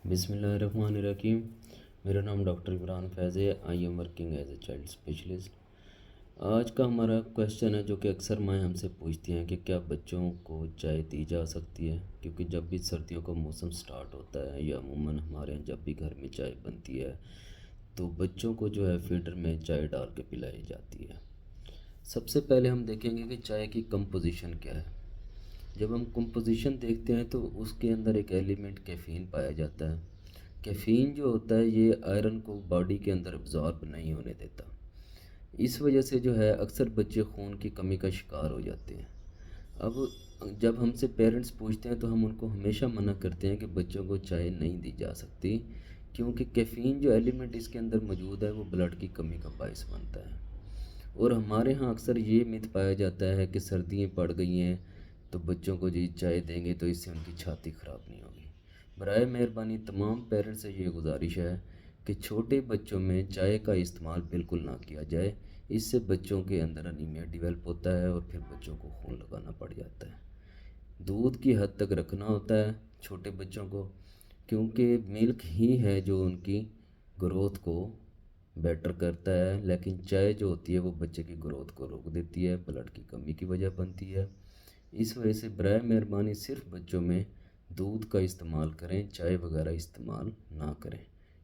बिस्मिल्लाहिर्रहमानिर्रहीम। मेरा नाम डॉक्टर इमरान फैज़ है। I am working as a child specialist. आज का हमारा क्वेश्चन है जो कि अक्सर माएँ हमसे पूछती हैं कि क्या बच्चों को चाय दी जा सकती है, क्योंकि जब भी सर्दियों का मौसम स्टार्ट होता है या अमूमन हमारे यहाँ जब भी घर में चाय बनती है तो बच्चों को जो है फीडर में चाय डाल के पिलाई जाती है। सबसे पहले हम देखेंगे कि चाय की कंपोजिशन क्या है। जब हम कंपोजिशन देखते हैं तो उसके अंदर एक एलिमेंट कैफ़ीन पाया जाता है। कैफ़ीन जो होता है ये आयरन को बॉडी के अंदर अब्ज़ॉर्ब नहीं होने देता। इस वजह से जो है अक्सर बच्चे खून की कमी का शिकार हो जाते हैं। अब जब हमसे पेरेंट्स पूछते हैं तो हम उनको हमेशा मना करते हैं कि बच्चों को चाय नहीं दी जा सकती, क्योंकि कैफ़ीन जो एलिमेंट इसके अंदर मौजूद है वो ब्लड की कमी का बायस बनता है। और हमारे यहाँ अक्सर ये मिथ पाया जाता है कि सर्दियाँ पड़ गई हैं तो बच्चों को जी चाय देंगे तो इससे उनकी छाती ख़राब नहीं होगी। बराए मेहरबानी तमाम पेरेंट्स से ये गुजारिश है कि छोटे बच्चों में चाय का इस्तेमाल बिल्कुल ना किया जाए। इससे बच्चों के अंदर अनीमिया डेवलप होता है और फिर बच्चों को खून लगाना पड़ जाता है। दूध की हद तक रखना होता है छोटे बच्चों को, क्योंकि मिल्क ही है जो उनकी ग्रोथ को बेटर करता है, लेकिन चाय जो होती है वो बच्चे की ग्रोथ को रोक देती है, ब्लड की कमी की वजह बनती है। इस वजह से बराए मेहरबानी सिर्फ बच्चों में दूध का इस्तेमाल करें, चाय वगैरह इस्तेमाल ना करें।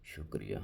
शुक्रिया।